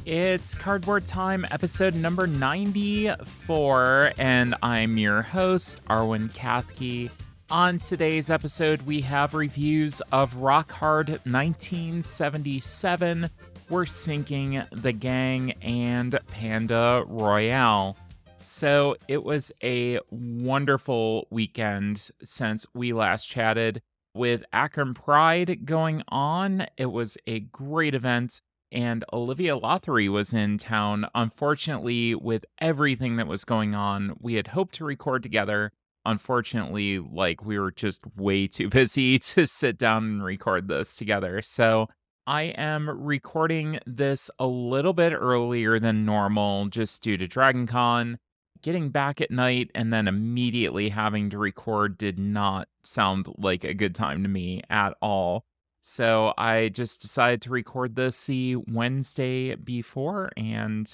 It's Cardboard Time, episode number 94, and I'm your host, Arwen Kathke. On today's episode, we have reviews of Rock Hard 1977, We're Sinking the Gang, and Panda Royale. So it was a wonderful weekend since we last chatted. With Akron Pride going on, it was a great event. And Olivia Lothery was in town. Unfortunately, with everything that was going on, we had hoped to record together. Unfortunately, we were just way too busy to sit down and record this together. So I am recording this a little bit earlier than normal just due to DragonCon. Getting back at night and then immediately having to record did not sound like a good time to me at all. So I just decided to record this the Wednesday before and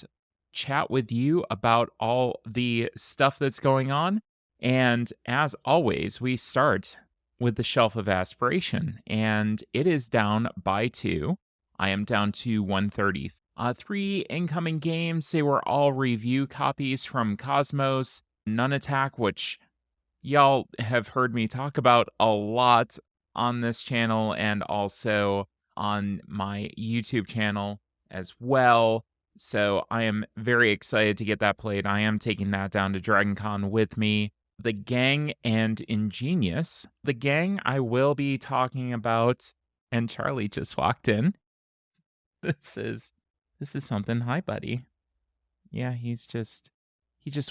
chat with you about all the stuff that's going on. And as always, we start with the Shelf of Aspiration, and it is down by 2. I am down to 130. 3 incoming games. They were all review copies from Cosmos, Nun Attack, which y'all have heard me talk about a lot on this channel and also on my YouTube channel as well. So I am very excited to get that played. I am taking that down to DragonCon with me. The Gang and Ingenious. The Gang I will be talking about, and Charlie just walked in. This is something. Hi, buddy. Yeah, he just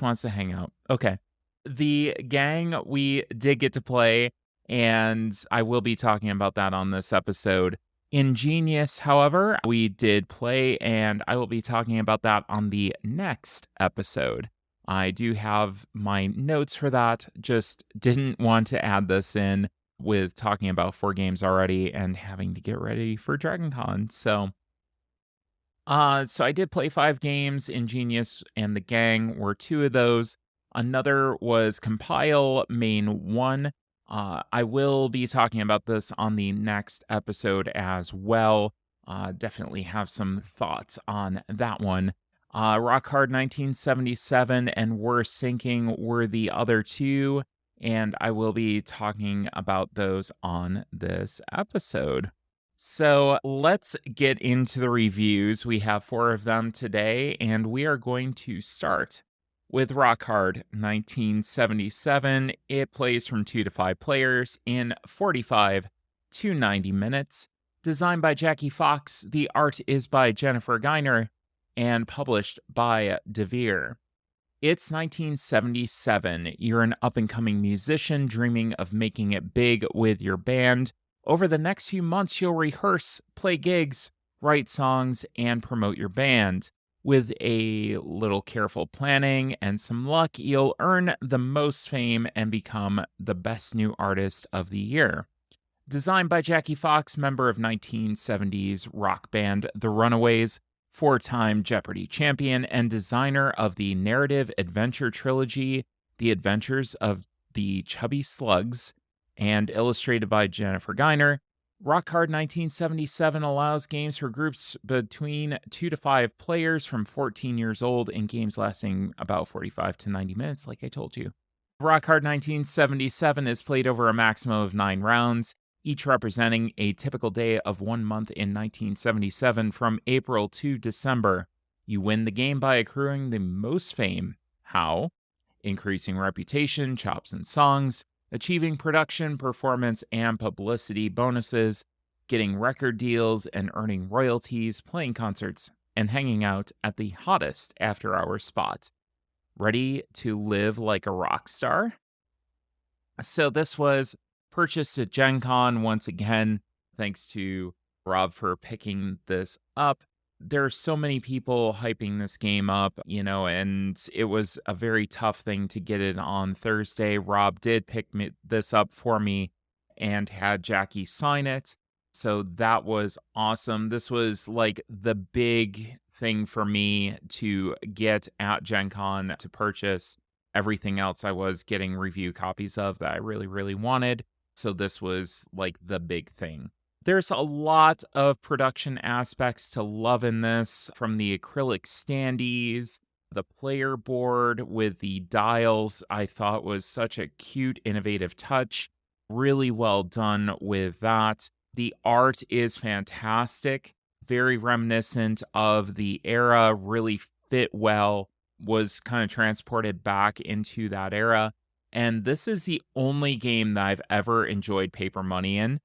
wants to hang out. Okay. The Gang we did get to play, and I will be talking about that on this episode. Ingenious, however, we did play, and I will be talking about that on the next episode. I do have my notes for that, just didn't want to add this in with talking about 4 games already and having to get ready for DragonCon. So I did play 5 games. Ingenious and The Gang were 2 of those. Another was Compile Main 1. I will be talking about this on the next episode as well. Definitely have some thoughts on that one. Rock Hard 1977 and We're Sinking were the other 2, and I will be talking about those on this episode. So let's get into the reviews. We have 4 of them today, and we are going to start with Rock Hard 1977. It plays from 2 to 5 players in 45 to 90 minutes. Designed by Jackie Fox, the art is by Jennifer Geiner, and published by DeVere. It's 1977. You're an up-and-coming musician dreaming of making it big with your band. Over the next few months, you'll rehearse, play gigs, write songs, and promote your band. With a little careful planning and some luck, you'll earn the most fame and become the best new artist of the year. Designed by Jackie Fox, member of 1970s rock band The Runaways, 4-time Jeopardy champion, and designer of the narrative adventure trilogy, The Adventures of the Chubby Slugs, and illustrated by Jennifer Geiner, Rock Hard 1977 allows games for groups between 2 to 5 players from 14 years old in games lasting about 45 to 90 minutes, like I told you. Rock Hard 1977 is played over a maximum of 9 rounds, each representing a typical day of 1 month in 1977 from April to December. You win the game by accruing the most fame. How? Increasing reputation, chops, and songs, achieving production, performance, and publicity bonuses, getting record deals and earning royalties, playing concerts, and hanging out at the hottest after-hours spot. Ready to live like a rock star? So this was purchased at Gen Con once again. Thanks to Rob for picking this up. There are so many people hyping this game up, and it was a very tough thing to get it on Thursday. Rob did pick this up for me and had Jackie sign it. So that was awesome. This was like the big thing for me to get at Gen Con to purchase. Everything else I was getting review copies of that I really, really wanted. So this was like the big thing. There's a lot of production aspects to love in this, from the acrylic standees, the player board with the dials, I thought was such a cute, innovative touch. Really well done with that. The art is fantastic, very reminiscent of the era, really fit well, was kind of transported back into that era. And this is the only game that I've ever enjoyed paper money in.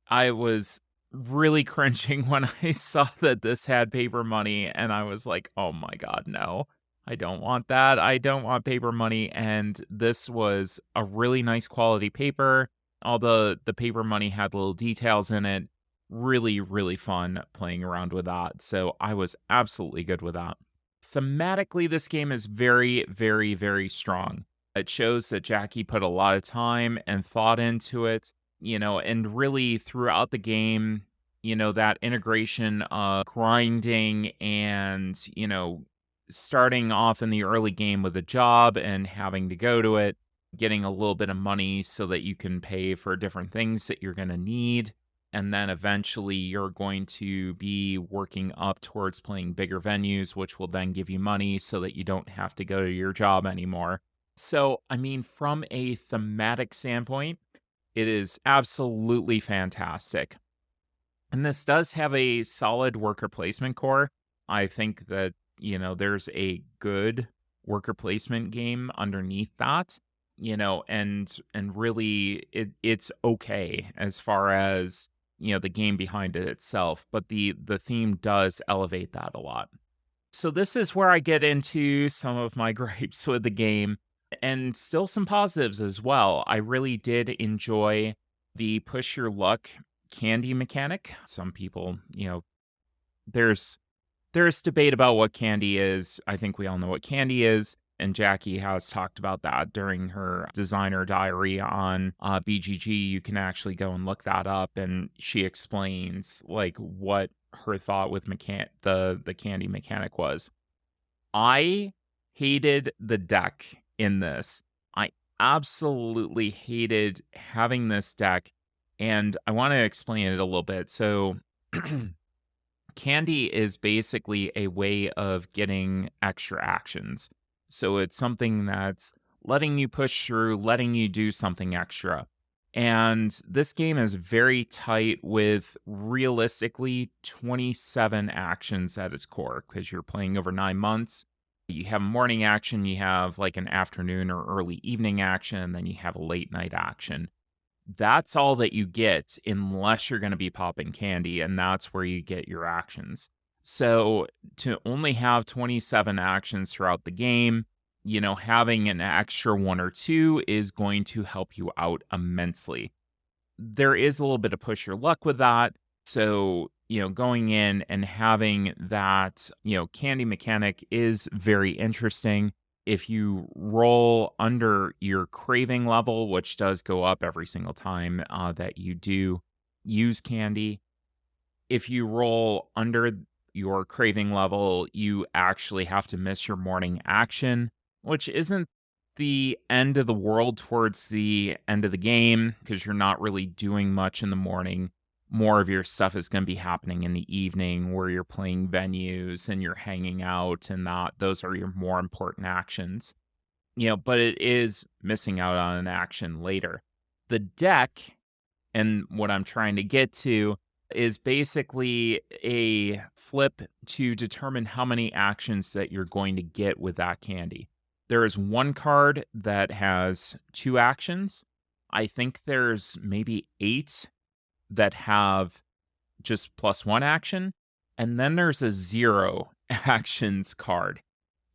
I was really cringing when I saw that this had paper money, and I was like, "Oh my god, no. I don't want that. I don't want paper money," and this was a really nice quality paper. All the paper money had little details in it. Really, really fun playing around with that, so I was absolutely good with that. Thematically, this game is very, very, very strong. It shows that Jackie put a lot of time and thought into it, and really throughout the game, that integration of grinding and, starting off in the early game with a job and having to go to it, getting a little bit of money so that you can pay for different things that you're going to need. And then eventually you're going to be working up towards playing bigger venues, which will then give you money so that you don't have to go to your job anymore. So, I mean, from a thematic standpoint, it is absolutely fantastic. And this does have a solid worker placement core. I think that, there's a good worker placement game underneath that, and really it's okay as far as, the game behind it itself, but the theme does elevate that a lot. So this is where I get into some of my gripes with the game and still some positives as well. I really did enjoy the push your luck candy mechanic. Some people, there's there's debate about what candy is. I think we all know what candy is. And Jackie has talked about that during her designer diary on BGG. You can actually go and look that up, and she explains like what her thought with the candy mechanic was. I hated the deck in this. I absolutely hated having this deck, and I want to explain it a little bit. So candy is basically a way of getting extra actions. So it's something that's letting you push through, letting you do something extra. And this game is very tight with realistically 27 actions at its core because you're playing over 9 months. You have morning action, you have like an afternoon or early evening action, and then you have a late night action. That's all that you get unless you're gonna be popping candy, and that's where you get your actions. So, to only have 27 actions throughout the game, having an extra 1 or 2 is going to help you out immensely. There is a little bit of push your luck with that. So, going in and having that, candy mechanic is very interesting. If you roll under your craving level, which does go up every single time that you do use candy, if you roll under your craving level, you actually have to miss your morning action, which isn't the end of the world towards the end of the game because you're not really doing much in the morning. More of your stuff is going to be happening in the evening where you're playing venues and you're hanging out, and that those are your more important actions. But it is missing out on an action later. The deck, and what I'm trying to get to, is basically a flip to determine how many actions that you're going to get with that candy. There is one card that has 2 actions. I think there's maybe 8 that have just +1 action, and then there's a 0 actions card.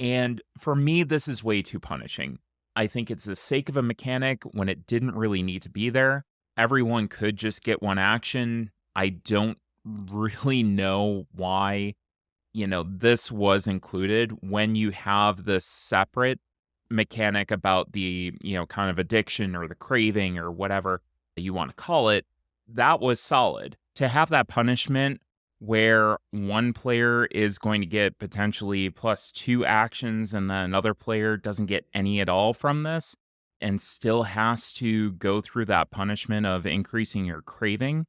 And for me, this is way too punishing. I think it's the sake of a mechanic when it didn't really need to be there. Everyone could just get 1 action. I don't really know why, this was included when you have this separate mechanic about the, kind of addiction or the craving or whatever you want to call it. That was solid. To have that punishment where one player is going to get potentially +2 actions and then another player doesn't get any at all from this and still has to go through that punishment of increasing your craving,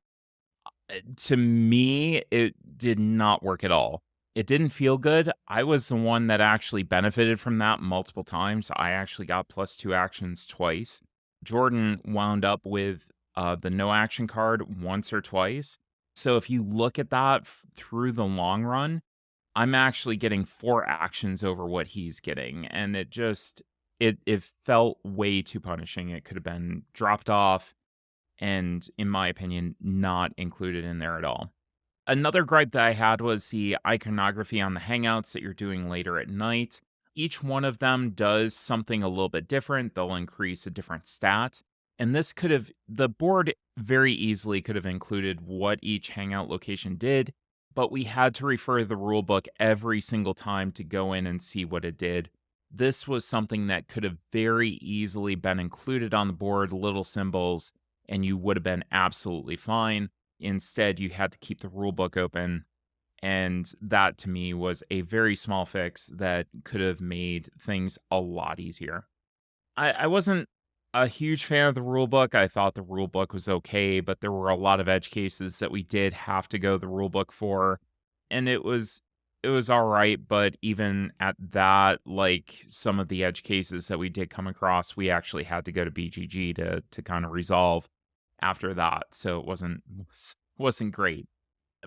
To me, it did not work at all. It didn't feel good. I was the one that actually benefited from that multiple times. I actually got +2 actions twice. Jordan wound up with, the no action card once or twice. So if you look at that through the long run, I'm actually getting 4 actions over what he's getting, and it felt way too punishing. It could have been dropped off and, in my opinion, not included in there at all. Another gripe that I had was the iconography on the hangouts that you're doing later at night. Each one of them does something a little bit different. They'll increase a different stat. And the board very easily could have included what each hangout location did, but we had to refer to the rule book every single time to go in and see what it did. This was something that could have very easily been included on the board, little symbols, and you would have been absolutely fine. Instead, you had to keep the rule book open, and that to me was a very small fix that could have made things a lot easier. I wasn't a huge fan of the rule book. I thought the rule book was okay, but there were a lot of edge cases that we did have to go the rule book for, and it was all right, but even at that, like some of the edge cases that we did come across, we actually had to go to BGG to kind of resolve after that, so it wasn't great.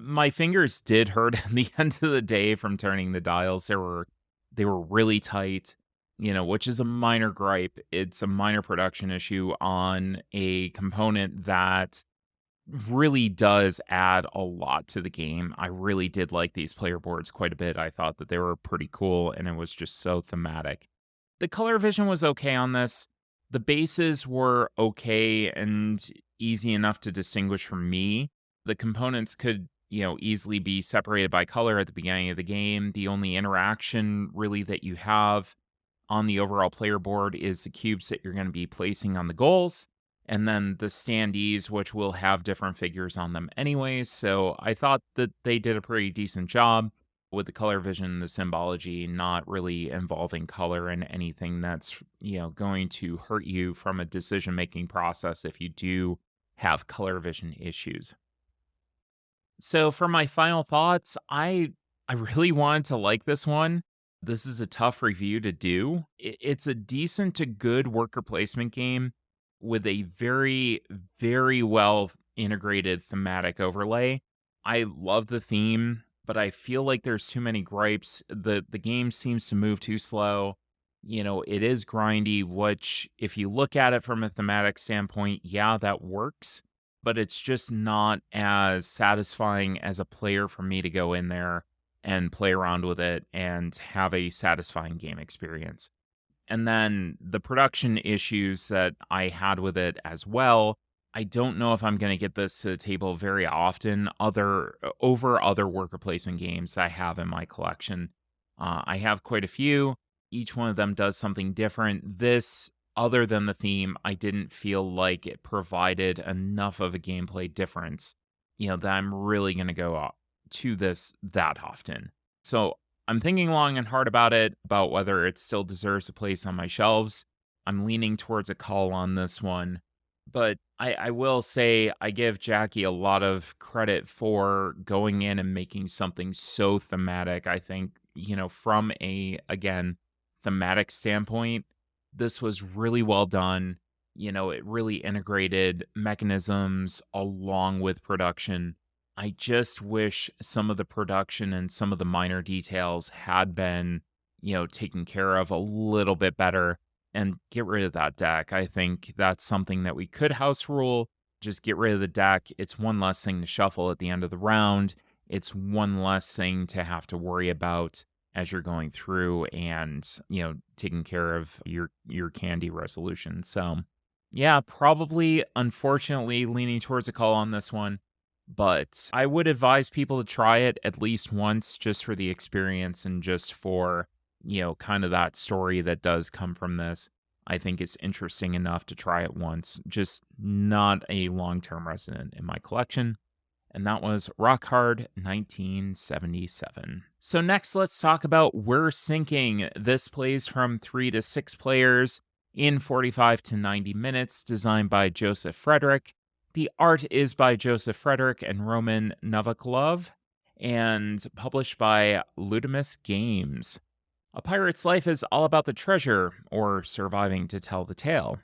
My fingers did hurt at the end of the day from turning the dials. They were really tight, which is a minor gripe. It's a minor production issue on a component that really does add a lot to the game. I really did like these player boards quite a bit. I thought that they were pretty cool, and it was just so thematic. The color vision was okay on this. The bases were okay and easy enough to distinguish from me. The components could, easily be separated by color at the beginning of the game. The only interaction really that you have on the overall player board is the cubes that you're going to be placing on the goals, and then the standees, which will have different figures on them anyways. So I thought that they did a pretty decent job with the color vision, the symbology, not really involving color in anything that's, going to hurt you from a decision making process if you do have color vision issues. So for my final thoughts, I really wanted to like this one. This is a tough review to do. It's a decent to good worker placement game with a very, very well integrated thematic overlay. I love the theme, but I feel like there's too many gripes. The game seems to move too slow. It is grindy, which if you look at it from a thematic standpoint, yeah, that works, but it's just not as satisfying as a player for me to go in there and play around with it and have a satisfying game experience. And then the production issues that I had with it as well. I don't know if I'm going to get this to the table very often over other worker placement games I have in my collection. I have quite a few. Each one of them does something different. This, other than the theme, I didn't feel like it provided enough of a gameplay difference, that I'm really going to go to this that often. So I'm thinking long and hard about it, about whether it still deserves a place on my shelves. I'm leaning towards a call on this one. But I will say I give Jackie a lot of credit for going in and making something so thematic. I think, from again, thematic standpoint, this was really well done. It really integrated mechanisms along with production. I just wish some of the production and some of the minor details had been, taken care of a little bit better and get rid of that deck. I think that's something that we could house rule. Just get rid of the deck. It's one less thing to shuffle at the end of the round. It's one less thing to have to worry about as you're going through and, taking care of your candy resolution. So, yeah, probably unfortunately leaning towards a call on this one. But I would advise people to try it at least once just for the experience and just for, kind of that story that does come from this. I think it's interesting enough to try it once, just not a long term resident in my collection. And that was Rock Hard 1977. So, next, let's talk about We're Sinking. This plays from 3 to 6 players in 45 to 90 minutes, designed by Joseph Frederick. The art is by Joseph Frederick and Roman Novaklov and published by Ludimus Games. A pirate's life is all about the treasure or surviving to tell the tale.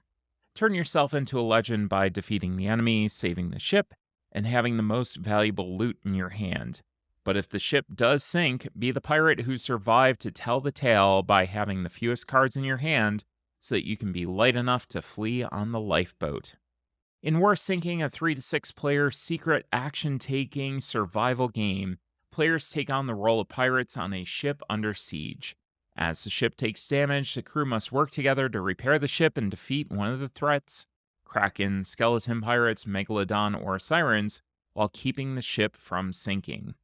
Turn yourself into a legend by defeating the enemy, saving the ship, and having the most valuable loot in your hand. But if the ship does sink, be the pirate who survived to tell the tale by having the fewest cards in your hand so that you can be light enough to flee on the lifeboat. In War Sinking, a 3 to 6 player secret action taking survival game, players take on the role of pirates on a ship under siege. As the ship takes damage, the crew must work together to repair the ship and defeat one of the threats: Kraken, skeleton pirates, megalodon, or sirens, while keeping the ship from sinking.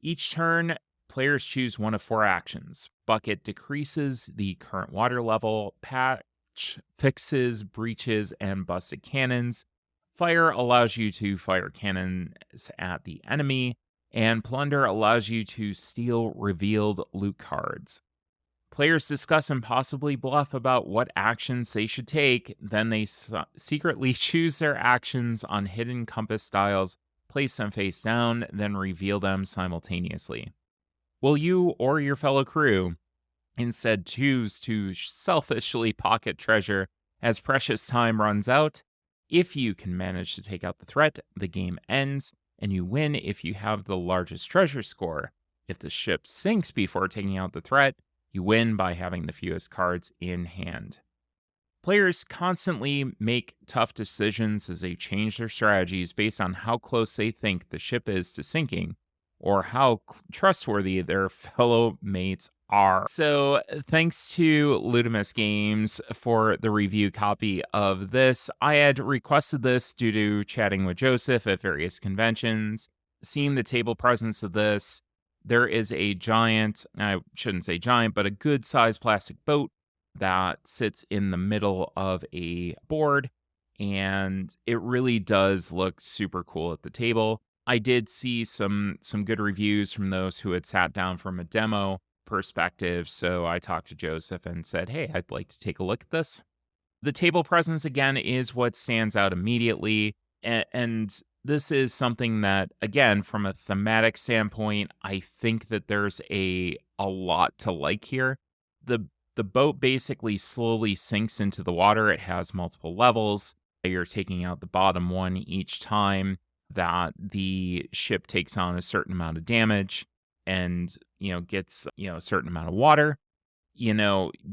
Each turn, players choose one of 4 actions. Bucket decreases the current water level, patch fixes breaches and busted cannons, fire allows you to fire cannons at the enemy, and plunder allows you to steal revealed loot cards. Players discuss and possibly bluff about what actions they should take, then they secretly choose their actions on hidden compass dials, place them face down, then reveal them simultaneously. Will you or your fellow crew instead choose to selfishly pocket treasure as precious time runs out? If you can manage to take out the threat, the game ends, and you win if you have the largest treasure score. If the ship sinks before taking out the threat, you win by having the fewest cards in hand. Players constantly make tough decisions as they change their strategies based on how close they think the ship is to sinking or how trustworthy their fellow mates are. So, thanks to Ludimus Games for the review copy of this. I had requested this due to chatting with Joseph at various conventions, seeing the table presence of this. There is a giant, I shouldn't say giant, but a good sized plastic boat that sits in the middle of a board, and it really does look super cool at the table. I did see some good reviews from those who had sat down from a demo perspective, so I talked to Joseph and said, "Hey, I'd like to take a look at this." The table presence again is what stands out immediately, and this is something that, again, from a thematic standpoint, I think that there's a lot to like here. The boat basically slowly sinks into the water. It has multiple levels. You're taking out the bottom one each time that the ship takes on a certain amount of damage and, gets, a certain amount of water.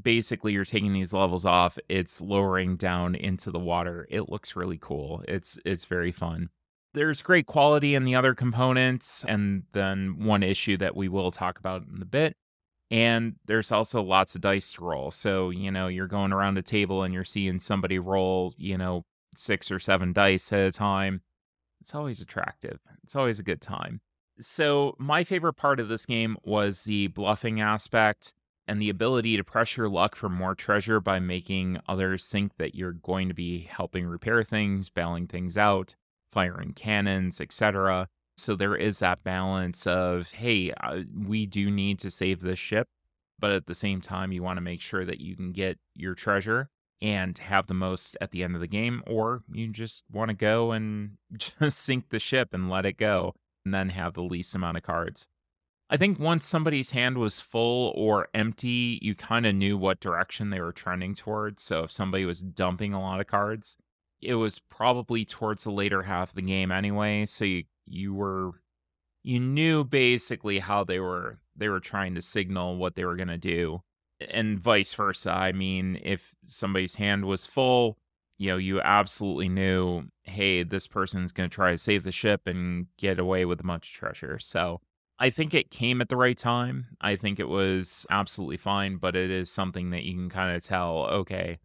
Basically you're taking these levels off, it's lowering down into the water. It looks really cool. It's very fun. There's great quality in the other components, and then one issue that we will talk about in a bit. And there's also lots of dice to roll. So, you're going around a table and you're seeing somebody roll, 6 or 7 dice at a time. It's always attractive. It's always a good time. So, my favorite part of this game was the bluffing aspect and the ability to pressure luck for more treasure by making others think that you're going to be helping repair things, bailing things out, firing cannons, etc. So there is that balance of, hey, we do need to save this ship, but at the same time, you want to make sure that you can get your treasure and have the most at the end of the game, or you just want to go and just sink the ship and let it go, and then have the least amount of cards. I think once somebody's hand was full or empty, you kind of knew what direction they were trending towards. So if somebody was dumping a lot of cards, it was probably towards the later half of the game anyway. So you knew basically how they were trying to signal what they were going to do, and vice versa. I mean, if somebody's hand was full, you absolutely knew, hey, this person's going to try to save the ship and get away with a bunch of treasure. So I think it came at the right time. I think it was absolutely fine, but it is something that you can kind of tell, okay,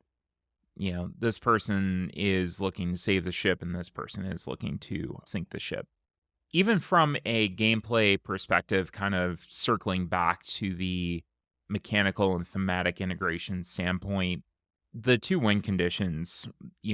this person is looking to save the ship and this person is looking to sink the ship. Even from a gameplay perspective, kind of circling back to the mechanical and thematic integration standpoint, the 2 win conditions,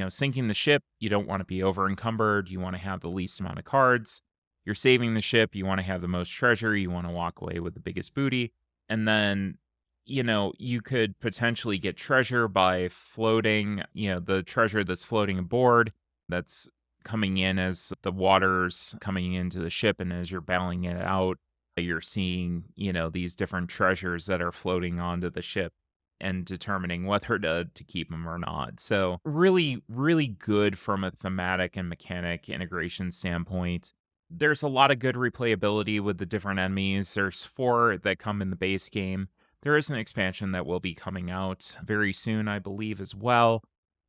sinking the ship, you don't want to be over encumbered. You want to have the least amount of cards. You're saving the ship. You want to have the most treasure. You want to walk away with the biggest booty. And then, you could potentially get treasure by floating, the treasure that's floating aboard. That's coming in as the water's coming into the ship, and as you're battling it out, you're seeing, these different treasures that are floating onto the ship and determining whether to keep them or not. So really, really good from a thematic and mechanic integration standpoint. There's a lot of good replayability with the different enemies. There's 4 that come in the base game. There is an expansion that will be coming out very soon, I believe, as well.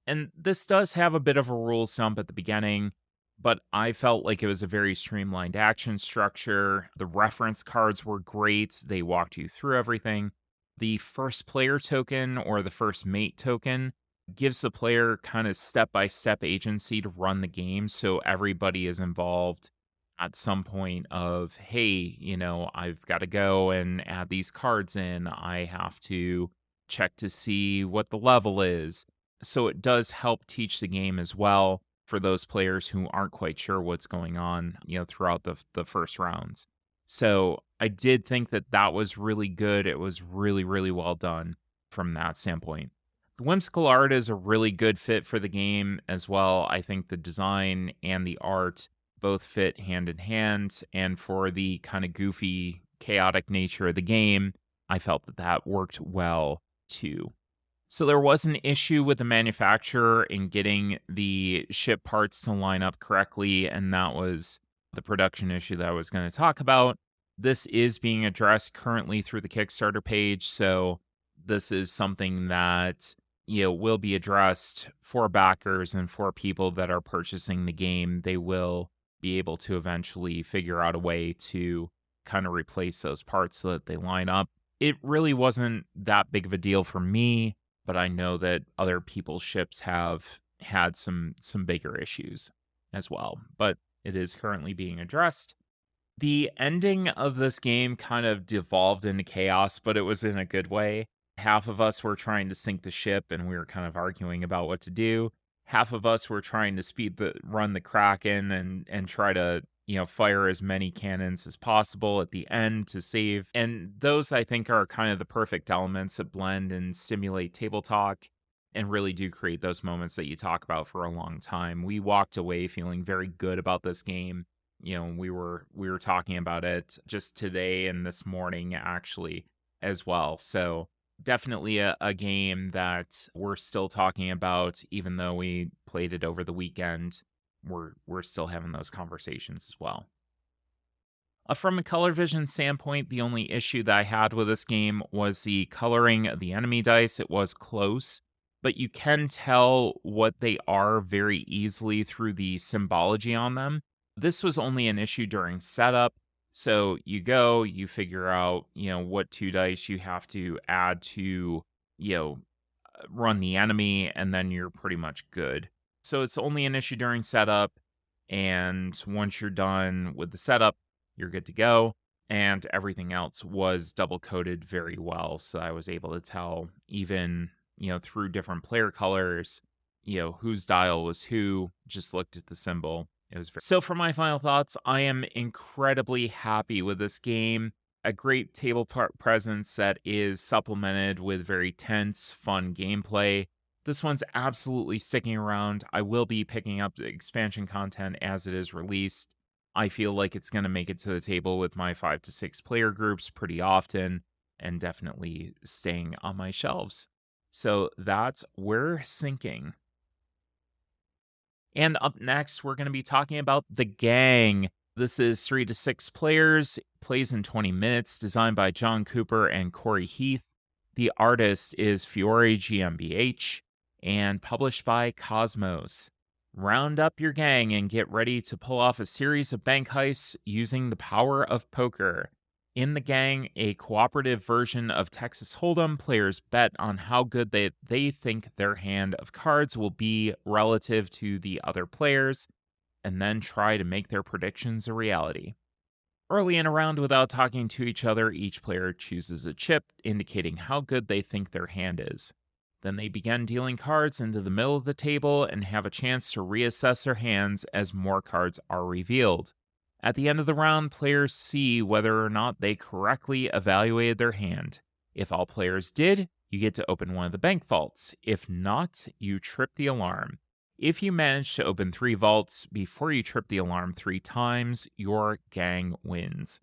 And this does have a bit of a rules dump at the beginning, but I felt like it was a very streamlined action structure. The reference cards were great. They walked you through everything. The first player token, or the first mate token, gives the player kind of step by step agency to run the game. So everybody is involved at some point of, hey, I've got to go and add these cards in. I have to check to see what the level is. So it does help teach the game as well for those players who aren't quite sure what's going on, throughout the first rounds. So I did think that that was really good. It was really, really well done from that standpoint. The whimsical art is a really good fit for the game as well. I think the design and the art both fit hand in hand. And for the kind of goofy, chaotic nature of the game, I felt that that worked well too. So there was an issue with the manufacturer in getting the ship parts to line up correctly, and that was the production issue that I was going to talk about. This is being addressed currently through the Kickstarter page, so this is something that will be addressed for backers and for people that are purchasing the game. They will be able to eventually figure out a way to kind of replace those parts so that they line up. It really wasn't that big of a deal for me, but I know that other people's ships have had some bigger issues as well. But it is currently being addressed. The ending of this game kind of devolved into chaos, but it was in a good way. Half of us were trying to sink the ship and we were kind of arguing about what to do. Half of us were trying to run the Kraken and try to, fire as many cannons as possible at the end to save. And those, I think, are kind of the perfect elements that blend and stimulate table talk and really do create those moments that you talk about for a long time. We walked away feeling very good about this game. We were talking about it just today and this morning actually as well. So definitely a game that we're still talking about, even though we played it over the weekend. We're still having those conversations as well. From a color vision standpoint, the only issue that I had with this game was the coloring of the enemy dice. It was close, but you can tell what they are very easily through the symbology on them. This was only an issue during setup. So you figure out, what 2 dice you have to add to, run the enemy, and then you're pretty much good. So it's only an issue during setup. And once you're done with the setup, you're good to go. And everything else was double coded very well. So I was able to tell, even, through different player colors, whose dial was who, just looked at the symbol. It was so for my final thoughts, I am incredibly happy with this game. A great table presence that is supplemented with very tense, fun gameplay. This one's absolutely sticking around. I will be picking up the expansion content as it is released. I feel like it's going to make it to the table with my 5 to 6 player groups pretty often, and definitely staying on my shelves. So that's We're Sinking. And up next, we're going to be talking about The Gang. This is 3 to 6 players, plays in 20 minutes, designed by John Cooper and Corey Heath. The artist is Fiore GmbH, and published by Cosmos. Round up your gang and get ready to pull off a series of bank heists using the power of poker. In The Gang, a cooperative version of Texas Hold'em, players bet on how good they think their hand of cards will be relative to the other players, and then try to make their predictions a reality. Early in a round, without talking to each other, each player chooses a chip, indicating how good they think their hand is. Then they begin dealing cards into the middle of the table and have a chance to reassess their hands as more cards are revealed. At the end of the round, players see whether or not they correctly evaluated their hand. If all players did, you get to open one of the bank vaults. If not, you trip the alarm. If you manage to open 3 vaults before you trip the alarm 3 times, your gang wins.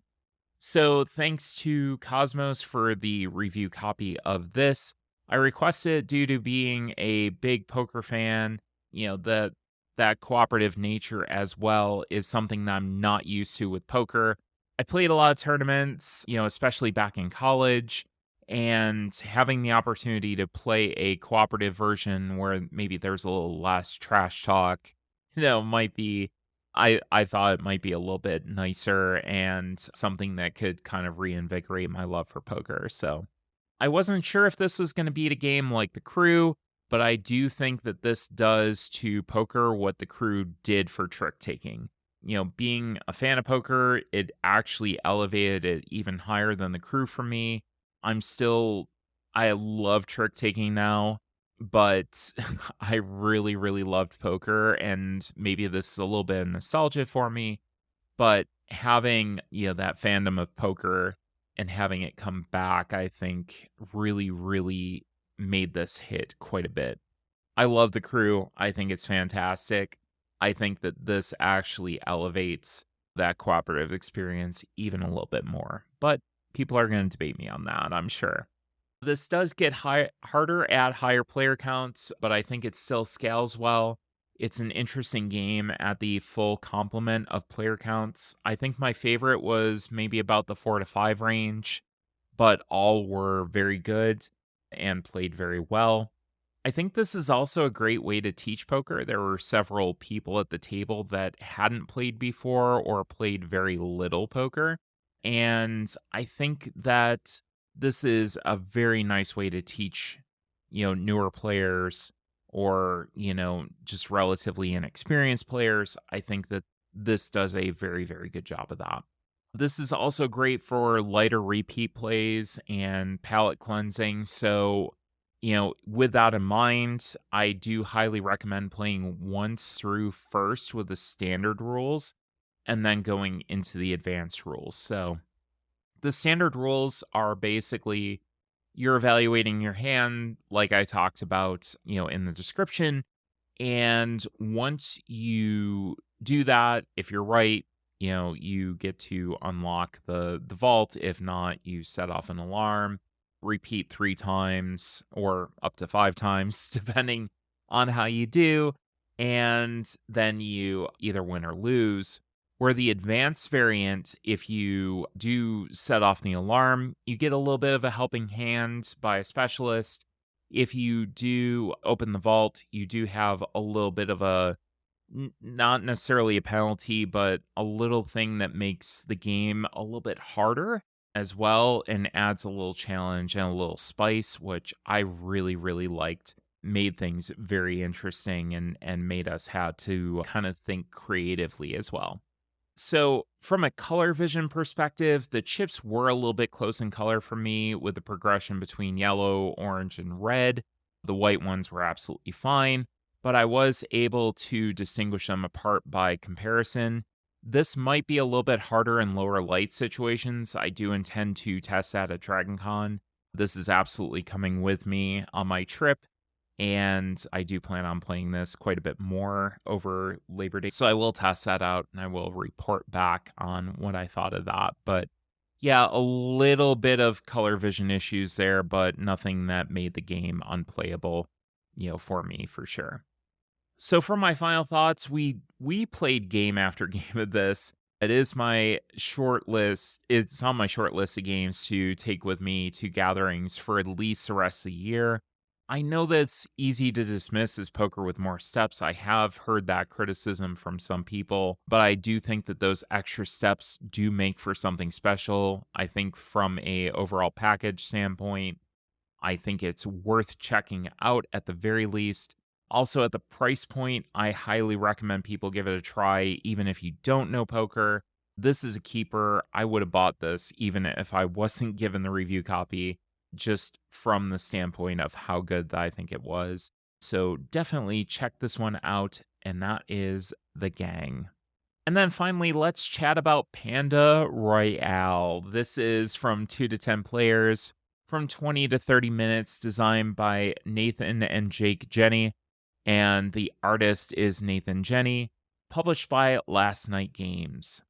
So, thanks to Cosmos for the review copy of this. I requested due to being a big poker fan, that cooperative nature as well is something that I'm not used to with poker. I played a lot of tournaments, especially back in college, and having the opportunity to play a cooperative version where maybe there's a little less trash talk, might be I thought it might be a little bit nicer and something that could kind of reinvigorate my love for poker. So I wasn't sure if this was going to beat a game like The Crew, but I do think that this does to poker what The Crew did for trick taking. Being a fan of poker, it actually elevated it even higher than The Crew for me. I'm still, I love trick taking now, but I really, really loved poker. And maybe this is a little bit of nostalgia for me, but having, that fandom of poker and having it come back, I think really, really made this hit quite a bit. I love The Crew. I think it's fantastic. I think that this actually elevates that cooperative experience even a little bit more. But people are going to debate me on that, I'm sure. This does get harder at higher player counts, but I think it still scales well. It's an interesting game at the full complement of player counts. I think my favorite was maybe about the 4 to 5 range, but all were very good and played very well. I think this is also a great way to teach poker. There were several people at the table that hadn't played before or played very little poker. And I think that this is a very nice way to teach, newer players or, just relatively inexperienced players. I think that this does a very, very good job of that. This is also great for lighter repeat plays and palate cleansing. So, with that in mind, I do highly recommend playing once through first with the standard rules and then going into the advanced rules. So, the standard rules are basically you're evaluating your hand, like I talked about, in the description. And once you do that, if you're right, you get to unlock the vault. If not, you set off an alarm, repeat 3 times or up to 5 times, depending on how you do. And then you either win or lose. Where the advanced variant, if you do set off the alarm, you get a little bit of a helping hand by a specialist. If you do open the vault, you do have a little bit of a not necessarily a penalty, but a little thing that makes the game a little bit harder as well and adds a little challenge and a little spice, which I really, really liked. Made things very interesting and made us have to kind of think creatively as well. So, from a color vision perspective, the chips were a little bit close in color for me with the progression between yellow, orange, and red. The white ones were absolutely fine, but I was able to distinguish them apart by comparison. This might be a little bit harder in lower light situations. I do intend to test that at DragonCon. This is absolutely coming with me on my trip, and I do plan on playing this quite a bit more over Labor Day. So I will test that out and I will report back on what I thought of that. But yeah, a little bit of color vision issues there, but nothing that made the game unplayable, for me for sure. So for my final thoughts, we played game after game of this. It is my short list. It's on my short list of games to take with me to gatherings for at least the rest of the year. I know that it's easy to dismiss as poker with more steps. I have heard that criticism from some people, but I do think that those extra steps do make for something special. I think from a overall package standpoint, I think it's worth checking out at the very least. Also, at the price point, I highly recommend people give it a try, even if you don't know poker. This is a keeper. I would have bought this even if I wasn't given the review copy, just from the standpoint of how good I think it was. So definitely check this one out, and that is The Gang. And then finally, let's chat about Panda Royale. This is from 2 to 10 players, from 20 to 30 minutes, designed by Nathan and Jake Jenny. and the artist is Nathan Jenny, published by Last Night Games.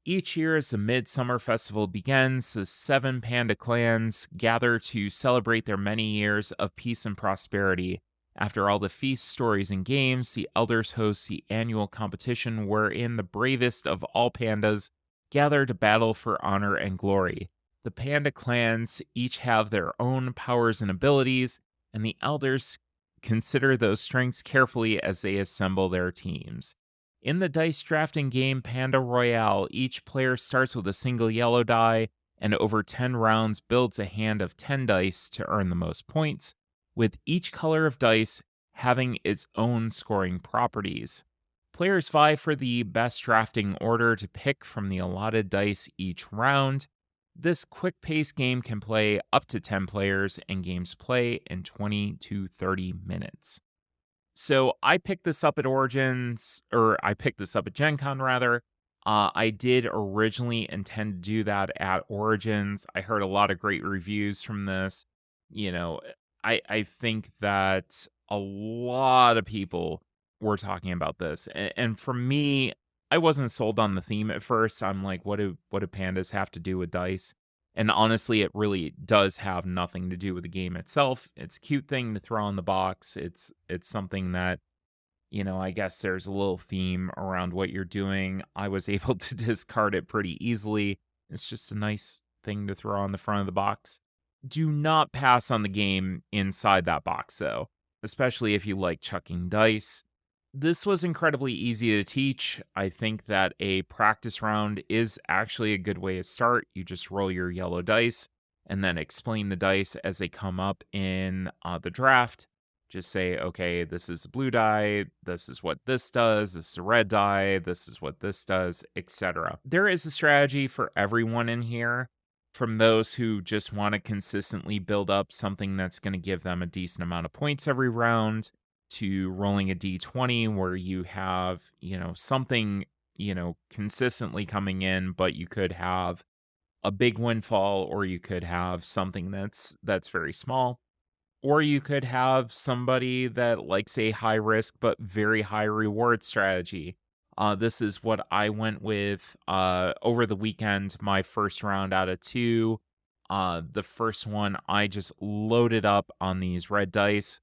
Each year, as the Midsummer Festival begins, the seven panda clans gather to celebrate their many years of peace and prosperity. After all the feasts, stories, and games, the elders host the annual competition wherein the bravest of all pandas gather to battle for honor and glory. The panda clans each have their own powers and abilities, and the elders consider those strengths carefully as they assemble their teams. In the dice drafting game Panda Royale, each player starts with a single yellow die and over 10 rounds builds a hand of 10 dice to earn the most points, with each color of dice having its own scoring properties. Players vie for the best drafting order to pick from the allotted dice each round. This quick paced game can play up to 10 players, and games play in 20 to 30 minutes. So I picked this up at Origins, or I picked this up at Gen Con rather. I did originally intend to do that at Origins. I heard a lot of great reviews from this. You know, I think that a lot of people were talking about this. And for me, I wasn't sold on the theme at first. I'm like, what do pandas have to do with dice? And honestly, it really does have nothing to do with the game itself. It's a cute thing to throw in the box. It's something that, I guess there's a little theme around what you're doing. I was able to discard it pretty easily. It's just a nice thing to throw on the front of the box. Do not pass on the game inside that box though, especially if you like chucking dice. This was incredibly easy to teach. I think that a practice round is actually a good way to start. You just roll your yellow dice and then explain the dice as they come up in the draft. Just say, okay, this is a blue die, this is what this does, this is a red die, this is what this does, etc. There is a strategy for everyone in here, from those who just want to consistently build up something that's going to give them a decent amount of points every round, to rolling a d20 where you have, something, consistently coming in, but you could have a big windfall, or you could have something that's very small, or you could have somebody that likes a high risk but very high reward strategy. This is what I went with over the weekend. My first round out of two, the first one I just loaded up on these red dice.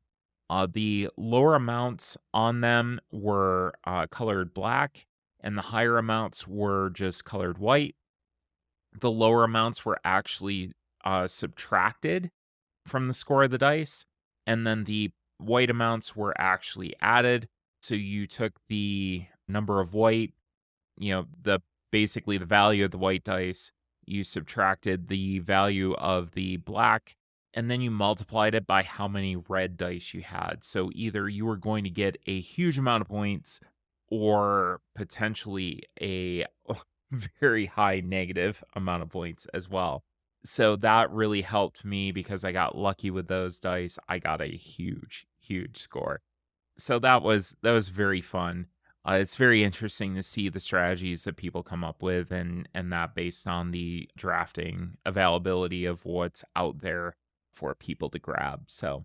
The lower amounts on them were colored black, and the higher amounts were just colored white. The lower amounts were actually subtracted from the score of the dice, and then the white amounts were actually added. So you took the number of white, the basically the value of the white dice, you subtracted the value of the black, and then you multiplied it by how many red dice you had. So either you were going to get a huge amount of points, or potentially a very high negative amount of points as well. So that really helped me because I got lucky with those dice. I got a huge, huge score. So that was very fun. It's very interesting to see the strategies that people come up with, and that based on the drafting availability of what's out there for people to grab. So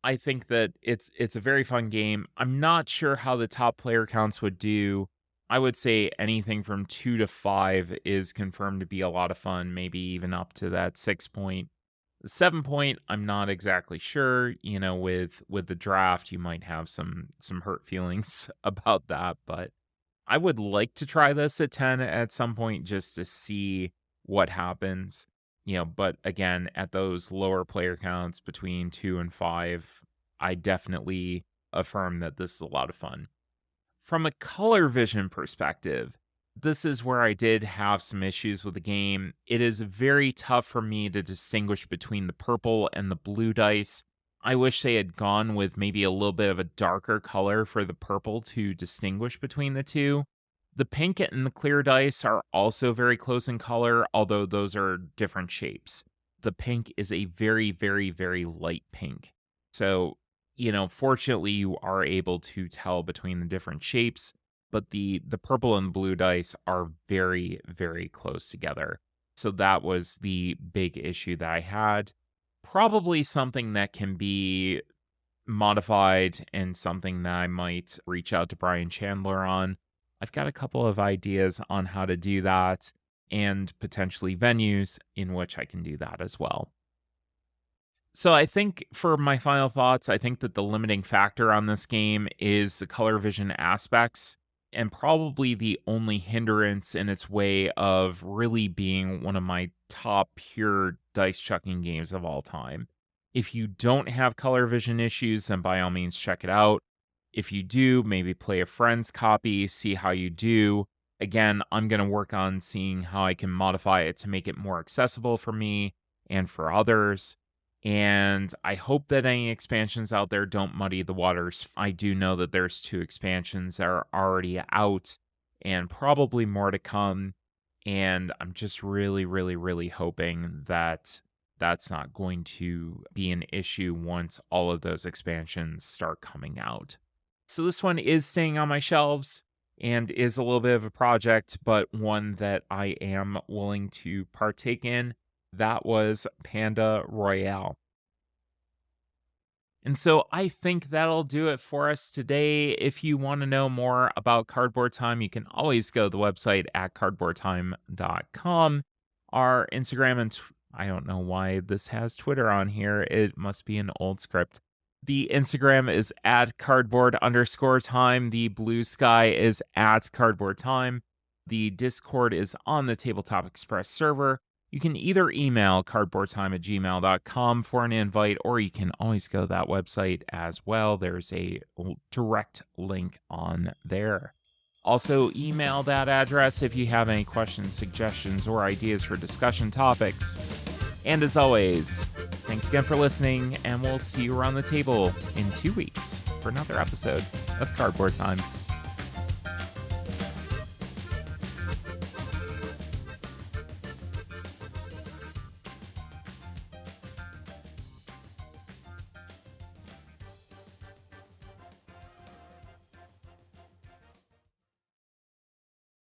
I think that it's a very fun game. I'm not sure how the top player counts would do. I would say anything from 2 to 5 is confirmed to be a lot of fun, maybe even up to that 6 point. The 7 point, I'm not exactly sure. With the draft, you might have some hurt feelings about that, but I would like to try this at 10 at some point just to see what happens. But again, at those lower player counts between 2 and 5, I definitely affirm that this is a lot of fun. From a color vision perspective, this is where I did have some issues with the game. It is very tough for me to distinguish between the purple and the blue dice. I wish they had gone with maybe a little bit of a darker color for the purple to distinguish between the two. The pink and the clear dice are also very close in color, although those are different shapes. The pink is a very, very, very light pink. So, fortunately, you are able to tell between the different shapes, but the purple and blue dice are very, very close together. So that was the big issue that I had. Probably something that can be modified and something that I might reach out to Brian Chandler on. I've got a couple of ideas on how to do that and potentially venues in which I can do that as well. So I think for my final thoughts, I think that the limiting factor on this game is the color vision aspects and probably the only hindrance in its way of really being one of my top pure dice chucking games of all time. If you don't have color vision issues, then by all means check it out. If you do, maybe play a friend's copy, see how you do. Again, I'm going to work on seeing how I can modify it to make it more accessible for me and for others. And I hope that any expansions out there don't muddy the waters. I do know that there's 2 expansions that are already out and probably more to come. And I'm just really, really, really hoping that that's not going to be an issue once all of those expansions start coming out. So this one is staying on my shelves and is a little bit of a project, but one that I am willing to partake in. That was Panda Royale. And so I think that'll do it for us today. If you want to know more about Cardboard Time, you can always go to the website at cardboardtime.com. Our Instagram and I don't know why this has Twitter on here. It must be an old script. The Instagram is at cardboard_time. The Blue Sky is at cardboard time. The Discord is on the Tabletop Express server. You can either email cardboardtime@gmail.com for an invite, or you can always go to that website as well. There's a direct link on there. Also, email that address if you have any questions, suggestions, or ideas for discussion topics. And as always, thanks again for listening, and we'll see you around the table in 2 weeks for another episode of Cardboard Time.